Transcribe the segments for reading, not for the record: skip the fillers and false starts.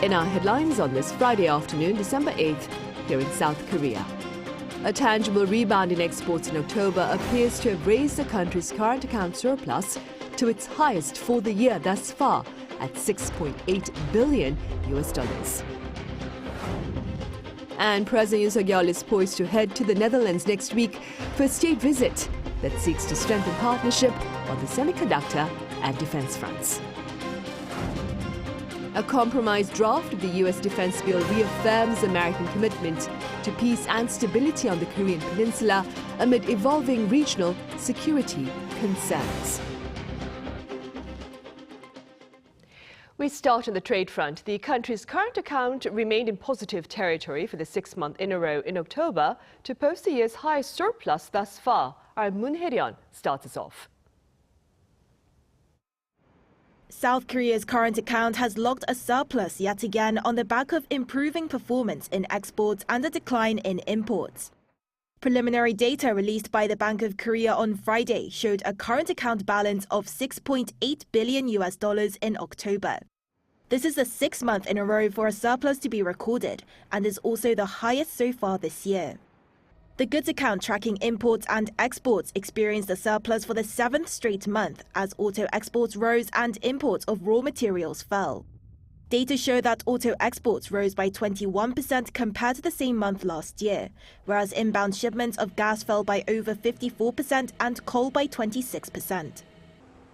In our headlines on this Friday afternoon, December 8th, here in South Korea. A tangible rebound in exports in October appears to have raised the country's current account surplus to its highest for the year thus far at $6.8 billion. And President Yoon Suk-yeol is poised to head to the Netherlands next week for a state visit that seeks to strengthen partnership on the semiconductor and defense fronts. A compromise draft of the U.S. defense bill reaffirms American commitment to peace and stability on the Korean peninsula amid evolving regional security concerns. We start on the trade front. The country's current account remained in positive territory for the 6th month in a row in October to post the year's highest surplus thus far. Our Moon Hye-ryun starts us off. South Korea's current account has logged a surplus yet again on the back of improving performance in exports and a decline in imports. Preliminary data released by the Bank of Korea on Friday showed a current account balance of $6.8 billion in October. This is the 6th month in a row for a surplus to be recorded and is also the highest so far this year. The goods account tracking imports and exports experienced a surplus for the 7th straight month as auto exports rose and imports of raw materials fell. Data show that auto exports rose by 21% compared to the same month last year, whereas inbound shipments of gas fell by over 54% and coal by 26%.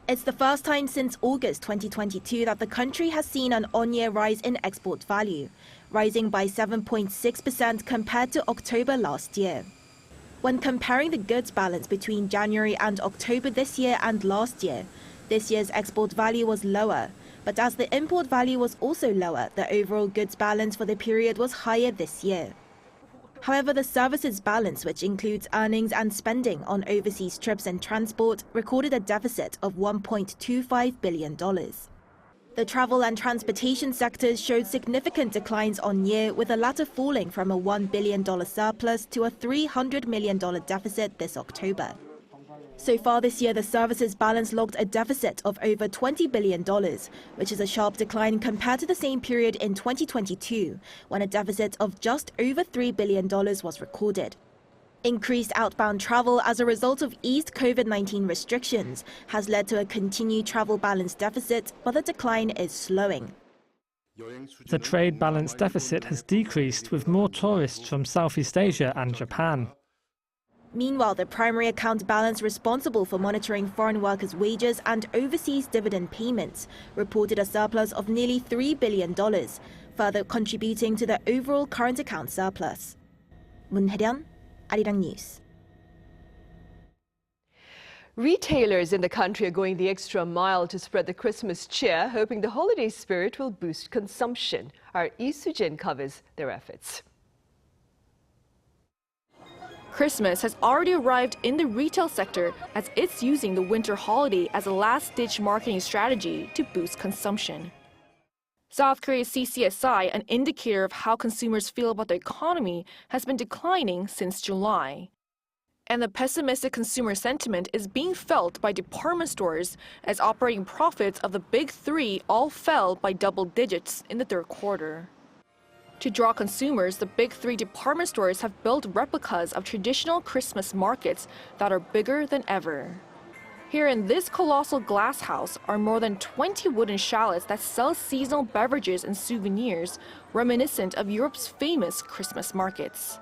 It's the first time since August 2022 that the country has seen an on-year rise in export value, rising by 7.6% compared to October last year. When comparing the goods balance between January and October this year and last year, this year's export value was lower, but as the import value was also lower, the overall goods balance for the period was higher this year. However, the services balance, which includes earnings and spending on overseas trips and transport, recorded a deficit of $1.25 billion. The travel and transportation sectors showed significant declines on year, with the latter falling from a $1 billion surplus to a $300 million deficit this October. So far this year, the services balance logged a deficit of over $20 billion, which is a sharp decline compared to the same period in 2022, when a deficit of just over $3 billion was recorded. Increased outbound travel as a result of eased COVID-19 restrictions has led to a continued travel balance deficit, but the decline is slowing. The trade balance deficit has decreased with more tourists from Southeast Asia and Japan. Meanwhile, the primary account balance responsible for monitoring foreign workers' wages and overseas dividend payments reported a surplus of nearly $3 billion, further contributing to the overall current account surplus. Moon Hye-ryun, Arirang News. Retailers in the country are going the extra mile to spread the Christmas cheer, hoping the holiday spirit will boost consumption. Our Lee Soo-jin covers their efforts. Christmas has already arrived in the retail sector as it's using the winter holiday as a last-ditch marketing strategy to boost consumption. South Korea's CCSI, an indicator of how consumers feel about the economy, has been declining since July. And the pessimistic consumer sentiment is being felt by department stores as operating profits of the big three all fell by double digits in the third quarter. To draw consumers, the big three department stores have built replicas of traditional Christmas markets that are bigger than ever. Here in this colossal glass house are more than 20 wooden chalets that sell seasonal beverages and souvenirs reminiscent of Europe's famous Christmas markets.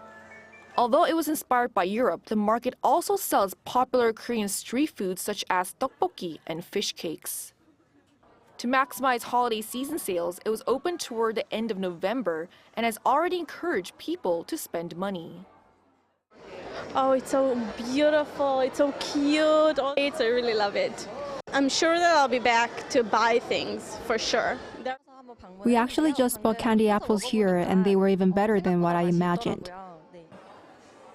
Although it was inspired by Europe, the market also sells popular Korean street foods such as tteokbokki and fish cakes. To maximize holiday season sales, it was open toward the end of November and has already encouraged people to spend money. Oh, it's so beautiful, it's so cute. I really love it. I'm sure that I'll be back to buy things for sure. We actually just bought candy apples here and they were even better than what I imagined.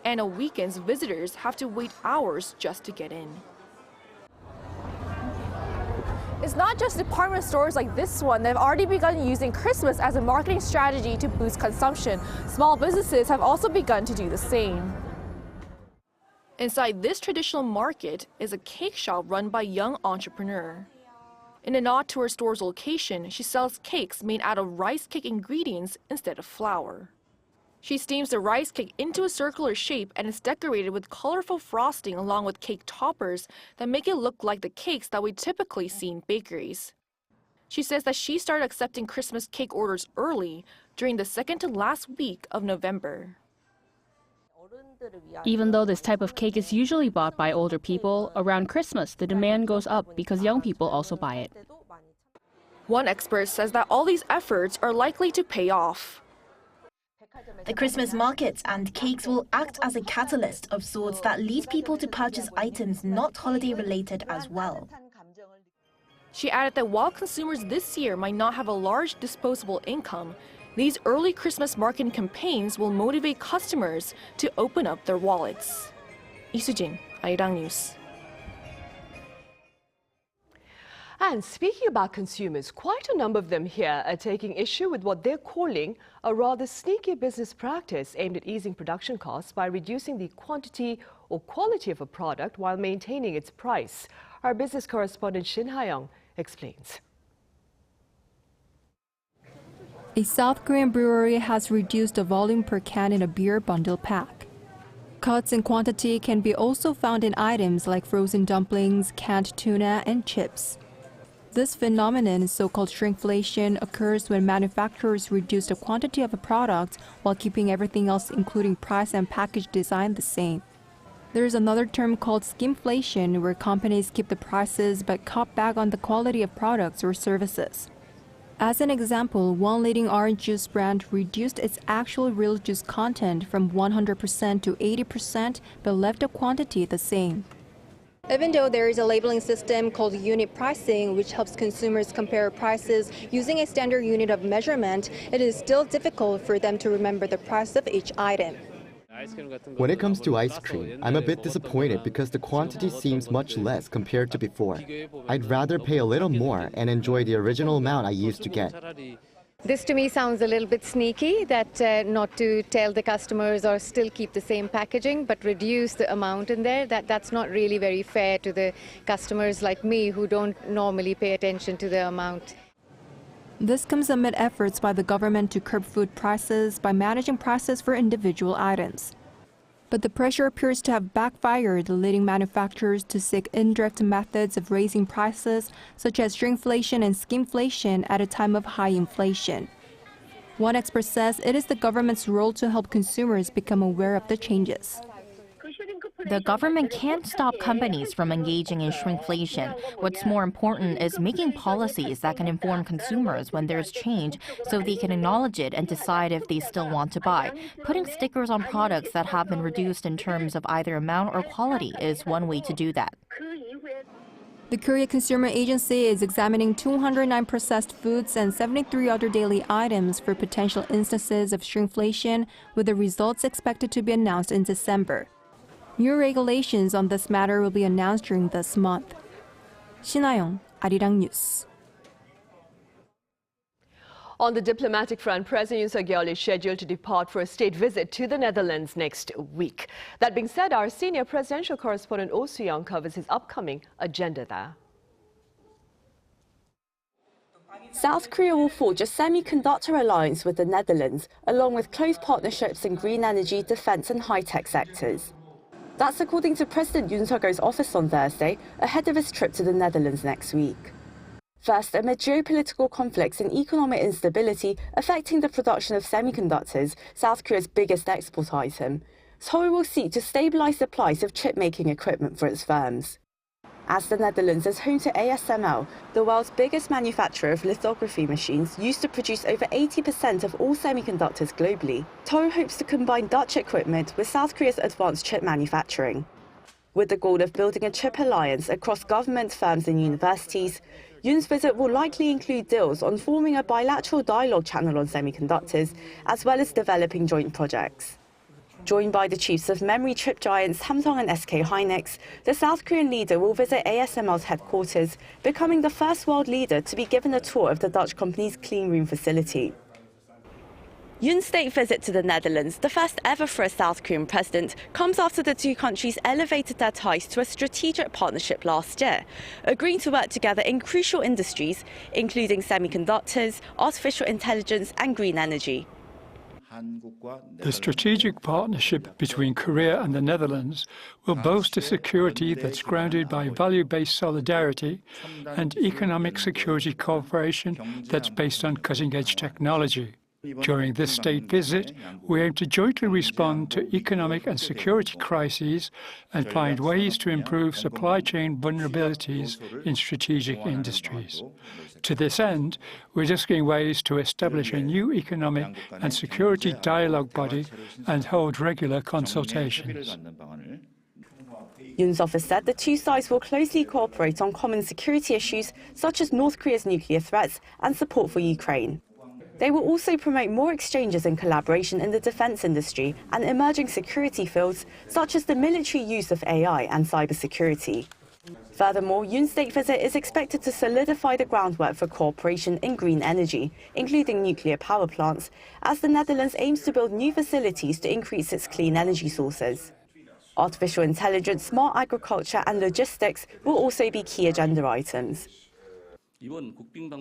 And on weekends, visitors have to wait hours just to get in. It's not just department stores like this one that have already begun using Christmas as a marketing strategy to boost consumption. Small businesses have also begun to do the same. Inside this traditional market is a cake shop run by a young entrepreneur. In a nod to her store's location, she sells cakes made out of rice cake ingredients instead of flour. She steams the rice cake into a circular shape and is decorated with colorful frosting along with cake toppers that make it look like the cakes that we typically see in bakeries. She says that she started accepting Christmas cake orders early, during the second to last week of November. Even though this type of cake is usually bought by older people, around Christmas the demand goes up because young people also buy it. One expert says that all these efforts are likely to pay off. The Christmas markets and cakes will act as a catalyst of sorts that lead people to purchase items not holiday-related as well. She added that while consumers this year might not have a large disposable income, these early Christmas marketing campaigns will motivate customers to open up their wallets. 이수진, Arirang News. And speaking about consumers, quite a number of them here are taking issue with what they're calling a rather sneaky business practice aimed at easing production costs by reducing the quantity or quality of a product while maintaining its price. Our business correspondent Shin Ha-young explains. A South Korean brewery has reduced the volume per can in a beer bundle pack. Cuts in quantity can be also found in items like frozen dumplings, canned tuna, and chips. This phenomenon, so-called shrinkflation, occurs when manufacturers reduce the quantity of a product while keeping everything else, including price and package design, the same. There is another term called skimpflation, where companies keep the prices but cut back on the quality of products or services. As an example, one leading orange juice brand reduced its actual real juice content from 100% to 80%, but left the quantity the same. Even though there is a labeling system called unit pricing, which helps consumers compare prices using a standard unit of measurement, it is still difficult for them to remember the price of each item. When it comes to ice cream, I'm a bit disappointed because the quantity seems much less compared to before. I'd rather pay a little more and enjoy the original amount I used to get. This to me sounds a little bit sneaky, that not to tell the customers or still keep the same packaging but reduce the amount in there. That's not really very fair to the customers like me who don't normally pay attention to the amount. This comes amid efforts by the government to curb food prices by managing prices for individual items. But the pressure appears to have backfired, leading manufacturers to seek indirect methods of raising prices, such as shrinkflation and skimpflation, at a time of high inflation. One expert says it is the government's role to help consumers become aware of the changes. The government can't stop companies from engaging in shrinkflation. What's more important is making policies that can inform consumers when there's change so they can acknowledge it and decide if they still want to buy. Putting stickers on products that have been reduced in terms of either amount or quality is one way to do that. The Korea Consumer Agency is examining 209 processed foods and 73 other daily items for potential instances of shrinkflation, with the results expected to be announced in December. New regulations on this matter will be announced during this month. Shin Ha-young, Arirang News. On the diplomatic front, President Yoon Suk-yeol is scheduled to depart for a state visit to the Netherlands next week. That being said, our senior presidential correspondent Oh Soo-young covers his upcoming agenda there. South Korea will forge a semiconductor alliance with the Netherlands, along with close partnerships in green energy, defense and high-tech sectors. That's according to President Yoon Suk-yeol's office on Thursday, ahead of his trip to the Netherlands next week. First, amid geopolitical conflicts and economic instability affecting the production of semiconductors, South Korea's biggest export item, Seoul will seek to stabilize the price of chip-making equipment for its firms. As the Netherlands is home to ASML, the world's biggest manufacturer of lithography machines, used to produce over 80% of all semiconductors globally, Seoul hopes to combine Dutch equipment with South Korea's advanced chip manufacturing. With the goal of building a chip alliance across government, firms and universities, Yoon's visit will likely include deals on forming a bilateral dialogue channel on semiconductors, as well as developing joint projects. Joined by the chiefs of memory chip giants Samsung and SK Hynix, the South Korean leader will visit ASML's headquarters, becoming the first world leader to be given a tour of the Dutch company's clean room facility. Yoon's state visit to the Netherlands, the first ever for a South Korean president, comes after the two countries elevated their ties to a strategic partnership last year, agreeing to work together in crucial industries, including semiconductors, artificial intelligence and green energy. The strategic partnership between Korea and the Netherlands will boast a security that's grounded by value-based solidarity and economic security cooperation that's based on cutting-edge technology. During this state visit, we aim to jointly respond to economic and security crises and find ways to improve supply chain vulnerabilities in strategic industries. To this end, we're discussing ways to establish a new economic and security dialogue body and hold regular consultations. Yoon's office said the two sides will closely cooperate on common security issues such as North Korea's nuclear threats and support for Ukraine. They will also promote more exchanges and collaboration in the defense industry and emerging security fields, such as the military use of AI and cybersecurity. Furthermore, Yoon's state visit is expected to solidify the groundwork for cooperation in green energy, including nuclear power plants, as the Netherlands aims to build new facilities to increase its clean energy sources. Artificial intelligence, smart agriculture and logistics will also be key agenda items.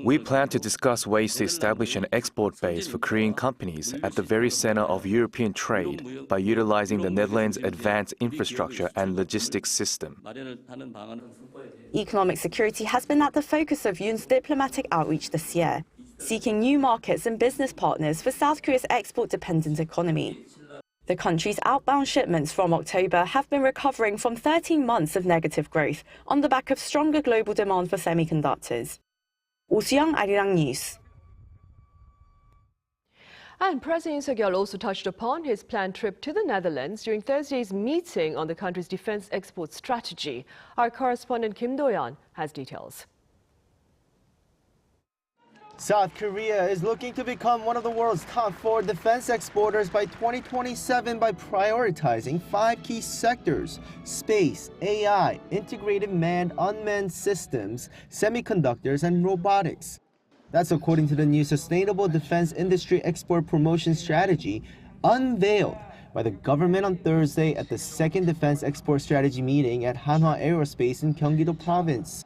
We plan to discuss ways to establish an export base for Korean companies at the very center of European trade by utilizing the Netherlands' advanced infrastructure and logistics system. Economic security has been at the focus of Yoon's diplomatic outreach this year, seeking new markets and business partners for South Korea's export-dependent economy. The country's outbound shipments from October have been recovering from 13 months of negative growth on the back of stronger global demand for semiconductors. Young, Arirang News. And President Yoon Suk-yeol also touched upon his planned trip to the Netherlands during Thursday's meeting on the country's defense export strategy. Our correspondent Kim Do-yeon has details. South Korea is looking to become one of the world's top 4 defense exporters by 2027 by prioritizing 5 key sectors: space, AI, integrated manned-unmanned systems, semiconductors, and robotics. That's according to the new Sustainable Defense Industry Export Promotion Strategy, unveiled by the government on Thursday at the second Defense Export Strategy meeting at Hanwha Aerospace in Gyeonggi-do Province.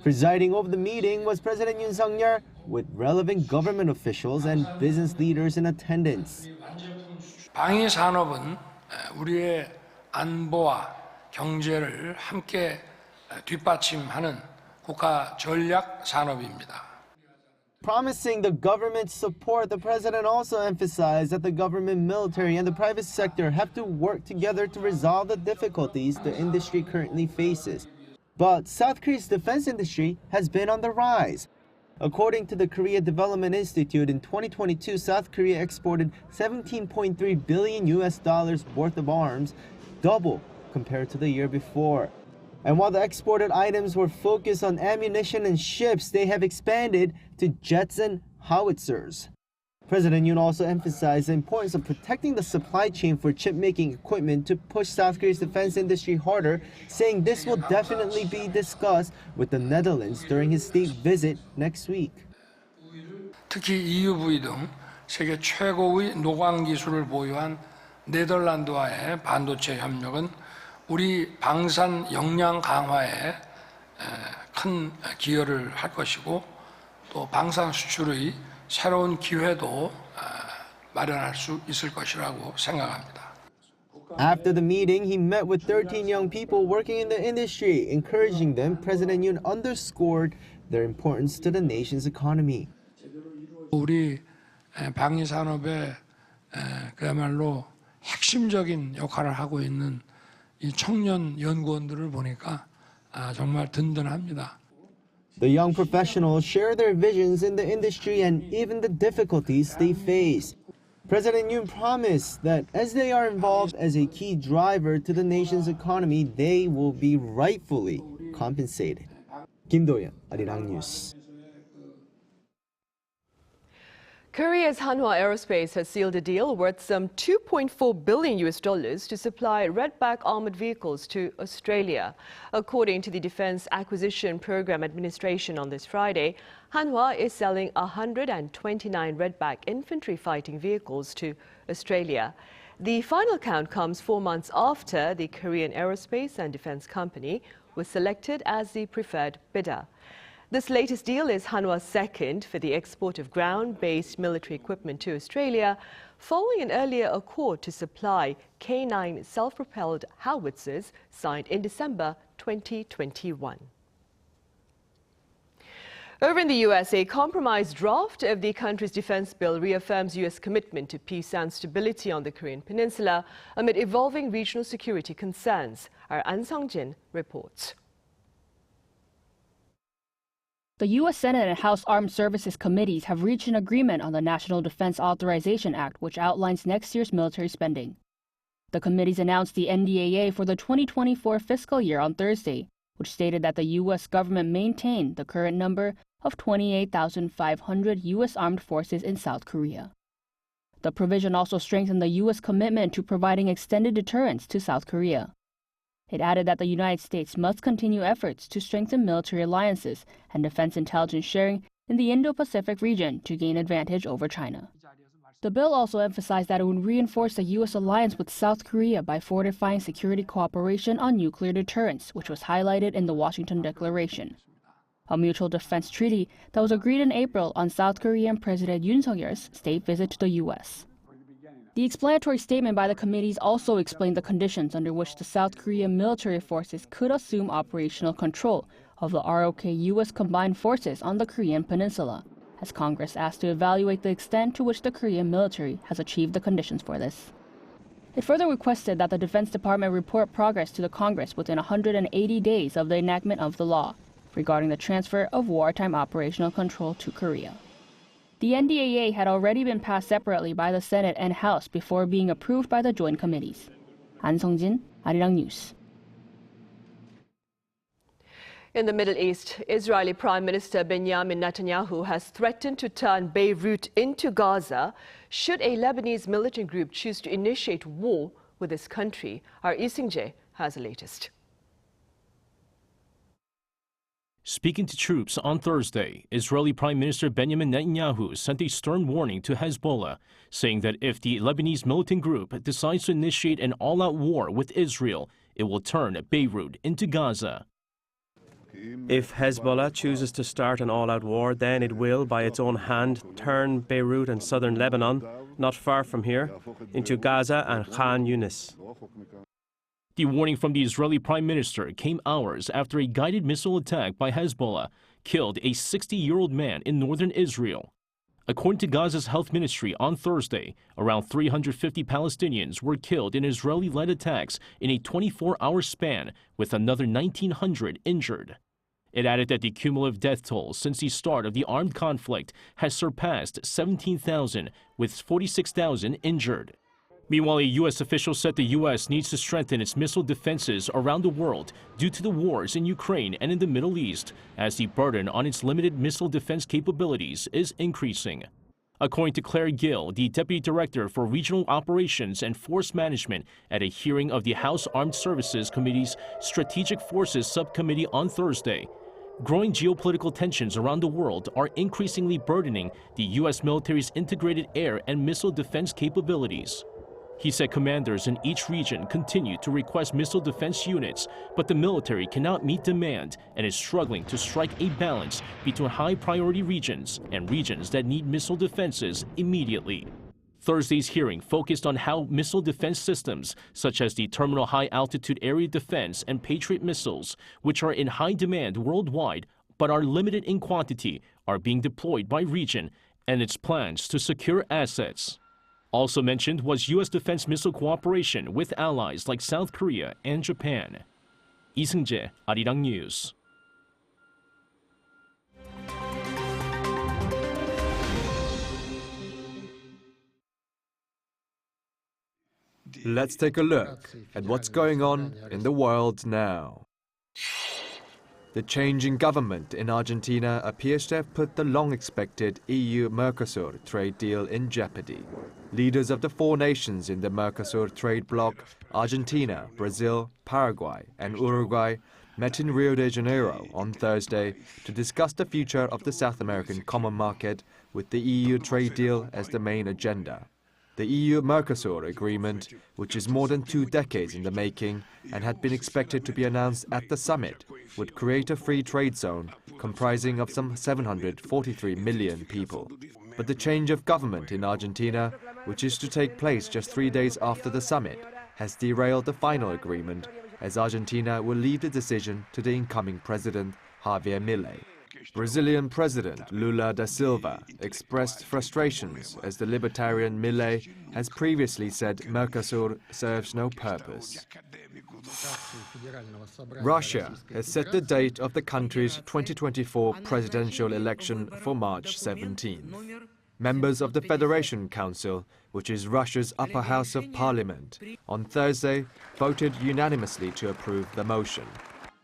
Presiding over the meeting was President Yoon Suk-yeol, with relevant government officials and business leaders in attendance. 방위 산업은 우리의 안보와 경제를 함께 뒷받침하는 국가 전략 산업입니다. Promising the government's support, the president also emphasized that the government, military, and the private sector have to work together to resolve the difficulties the industry currently faces. But South Korea's defense industry has been on the rise. According to the Korea Development Institute, in 2022, South Korea exported $17.3 billion worth of arms, double compared to the year before. And while the exported items were focused on ammunition and ships, they have expanded to jets and howitzers. President Yoon also emphasized the importance of protecting the supply chain for chip-making equipment to push South Korea's defense industry harder, saying this will definitely be discussed with the Netherlands during his state visit next week. 특히 EUV 등 세계 최고의 노광 기술을 보유한 네덜란드와의 반도체 협력은 우리 방산 역량 강화에 큰 기여를 할 것이고 또 방산 수출의 새로운 기회도 마련할 수 있을 것이라고 생각합니다. After the meeting, he met with 13 young people working in the industry, encouraging them. President Yoon underscored their importance to the nation's economy. 우리 방위 산업에 그야말로 핵심적인 역할을 하고 있는 이 청년 연구원들을 보니까 정말 든든합니다. The young professionals share their visions in the industry and even the difficulties they face. President Yoon promised that as they are involved as a key driver to the nation's economy, they will be rightfully compensated. Kim Do-yeon, Arirang News. Korea's Hanwha Aerospace has sealed a deal worth some $2.4 billion to supply Redback armored vehicles to Australia. According to the Defense Acquisition Program Administration on this Friday, Hanwha is selling 129 Redback infantry fighting vehicles to Australia. The final count comes 4 months after the Korean Aerospace and Defense Company was selected as the preferred bidder. This latest deal is Hanwha's second for the export of ground-based military equipment to Australia, following an earlier accord to supply K9 self-propelled howitzers signed in December 2021. Over in the U.S., a compromise draft of the country's defense bill reaffirms U.S. commitment to peace and stability on the Korean Peninsula amid evolving regional security concerns. Our An Sung-jin reports. The U.S. Senate and House Armed Services Committees have reached an agreement on the National Defense Authorization Act, which outlines next year's military spending. The committees announced the NDAA for the 2024 fiscal year on Thursday, which stated that the U.S. government maintained the current number of 28,500 U.S. armed forces in South Korea. The provision also strengthened the U.S. commitment to providing extended deterrence to South Korea. It added that the United States must continue efforts to strengthen military alliances and defense intelligence sharing in the Indo-Pacific region to gain advantage over China. The bill also emphasized that it would reinforce the U.S. alliance with South Korea by fortifying security cooperation on nuclear deterrence, which was highlighted in the Washington Declaration, a mutual defense treaty that was agreed in April on South Korean President Yoon Suk-yeol's state visit to the U.S. The explanatory statement by the committees also explained the conditions under which the South Korean military forces could assume operational control of the ROK U.S. combined forces on the Korean Peninsula, as Congress asked to evaluate the extent to which the Korean military has achieved the conditions for this. It further requested that the Defense Department report progress to the Congress within 180 days of the enactment of the law regarding the transfer of wartime operational control to Korea. The NDAA had already been passed separately by the Senate and House before being approved by the joint committees. An Sung-jin, Arirang News. In the Middle East, Israeli Prime Minister Benjamin Netanyahu has threatened to turn Beirut into Gaza should a Lebanese militant group choose to initiate war with his country. Our Lee Sing-jae has the latest. Speaking to troops on Thursday, Israeli Prime Minister Benjamin Netanyahu sent a stern warning to Hezbollah, saying that if the Lebanese militant group decides to initiate an all-out war with Israel, it will turn Beirut into Gaza. If Hezbollah chooses to start an all-out war, then it will, by its own hand, turn Beirut and southern Lebanon, not far from here, into Gaza and Khan Yunis. The warning from the Israeli Prime Minister came hours after a guided missile attack by Hezbollah killed a 60-year-old man in northern Israel. According to Gaza's health ministry on Thursday, around 350 Palestinians were killed in Israeli-led attacks in a 24-hour span, with another 1,900 injured. It added that the cumulative death toll since the start of the armed conflict has surpassed 17,000, with 46,000 injured. Meanwhile, a U.S. official said the U.S. needs to strengthen its missile defenses around the world due to the wars in Ukraine and in the Middle East, as the burden on its limited missile defense capabilities is increasing. According to Claire Gill, the Deputy Director for Regional Operations and Force Management at a hearing of the House Armed Services Committee's Strategic Forces Subcommittee on Thursday, growing geopolitical tensions around the world are increasingly burdening the U.S. military's integrated air and missile defense capabilities. He said commanders in each region continue to request missile defense units, but the military cannot meet demand and is struggling to strike a balance between high-priority regions and regions that need missile defenses immediately. Thursday's hearing focused on how missile defense systems, such as the Terminal High Altitude Area Defense and Patriot missiles, which are in high demand worldwide but are limited in quantity, are being deployed by region and its plans to secure assets. Also mentioned was U.S. defense missile cooperation with allies like South Korea and Japan. Lee Sing-jae, Arirang News. Let's take a look at what's going on in the world now. The change in government in Argentina appears to have put the long-expected EU-Mercosur trade deal in jeopardy. Leaders of the four nations in the Mercosur trade bloc, Argentina, Brazil, Paraguay and Uruguay, met in Rio de Janeiro on Thursday to discuss the future of the South American common market with the EU trade deal as the main agenda. The EU-Mercosur agreement, which is more than 2 decades in the making and had been expected to be announced at the summit, would create a free trade zone comprising of some 743 million people. But the change of government in Argentina, which is to take place just 3 days after the summit, has derailed the final agreement, as Argentina will leave the decision to the incoming president, Javier Milei. Brazilian President Lula da Silva expressed frustrations as the libertarian Milei has previously said Mercosur serves no purpose. Russia has set the date of the country's 2024 presidential election for March 17th. Members of the Federation Council, which is Russia's upper house of parliament, on Thursday voted unanimously to approve the motion.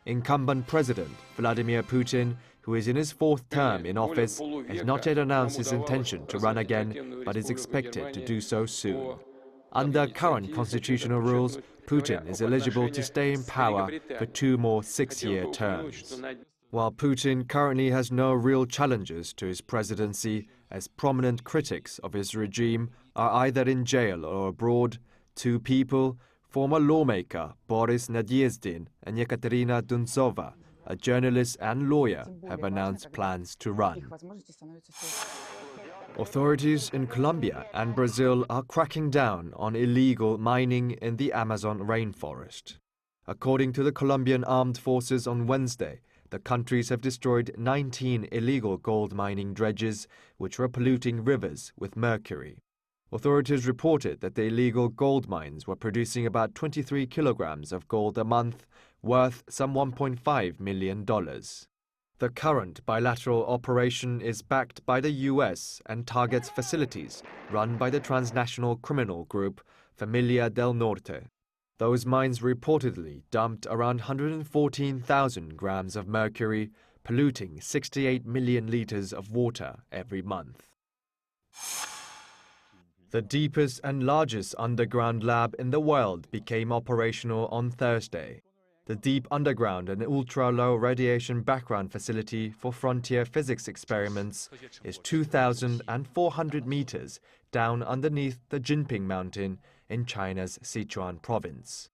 Incumbent President Vladimir Putin, who is in his 4th term in office, has not yet announced his intention to run again, but is expected to do so soon. Under current constitutional rules, Putin is eligible to stay in power for 2 more 6-year terms. While Putin currently has no real challenges to his presidency, as prominent critics of his regime are either in jail or abroad, 2 people, former lawmaker Boris Nadyezdin and Yekaterina Duntsova, a journalist and lawyer, have announced plans to run. Authorities in Colombia and Brazil are cracking down on illegal mining in the Amazon rainforest. According to the Colombian Armed Forces on Wednesday, the countries have destroyed 19 illegal gold mining dredges which were polluting rivers with mercury. Authorities reported that the illegal gold mines were producing about 23 kilograms of gold a month, worth some $1.5 million. The current bilateral operation is backed by the US and targets facilities run by the transnational criminal group Familia del Norte. Those mines reportedly dumped around 114,000 grams of mercury, polluting 68 million liters of water every month. The deepest and largest underground lab in the world became operational on Thursday. The Deep Underground and Ultra-Low Radiation Background Facility for Frontier Physics Experiments is 2,400 meters down underneath the Jinping Mountain in China's Sichuan province.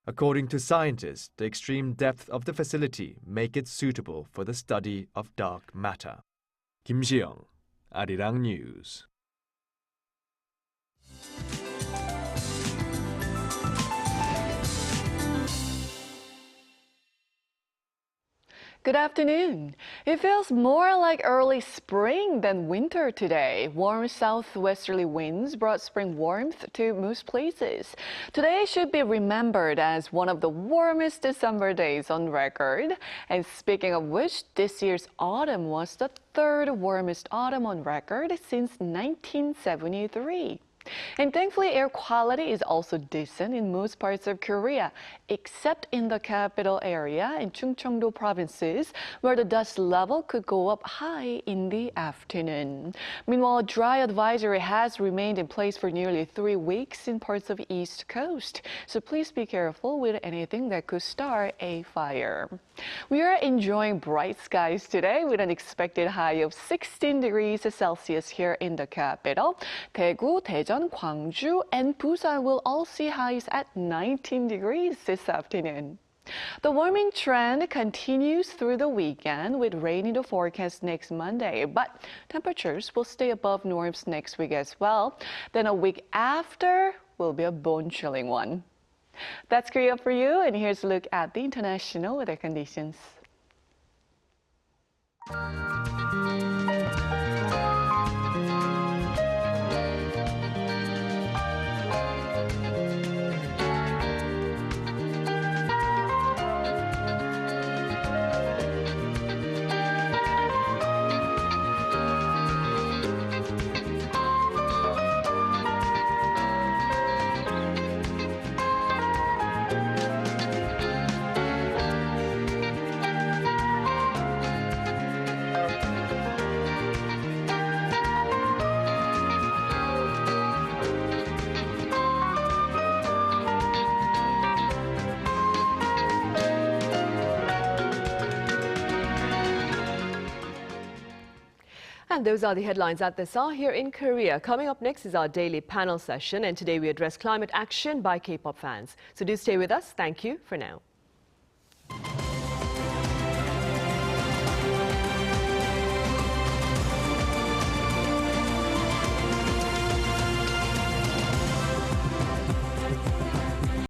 According to scientists, the extreme depth of the facility make it suitable for the study of dark matter. Kim Ji-young, Arirang News. Good afternoon. It feels more like early spring than winter today. Warm southwesterly winds brought spring warmth to most places. Today should be remembered as one of the warmest December days on record. And speaking of which, this year's autumn was the 3rd warmest autumn on record since 1973. And thankfully, air quality is also decent in most parts of Korea, except in the capital area and Chungcheongdo provinces, where the dust level could go up high in the afternoon. Meanwhile, a dry advisory has remained in place for nearly 3 weeks in parts of the East Coast, so please be careful with anything that could start a fire. We are enjoying bright skies today with an expected high of 16 degrees Celsius here in the capital. Daegu, Daejeon, Gwangju, and Busan will all see highs at 19 degrees this afternoon. The warming trend continues through the weekend with rain in the forecast next Monday, but temperatures will stay above norms next week as well. Then a week after will be a bone-chilling one. That's Korea for you, and here's a look at the international weather conditions. And those are the headlines at this hour here in Korea. Coming up next is our daily panel session, and today we address climate action by K-pop fans. So do stay with us. Thank you for now.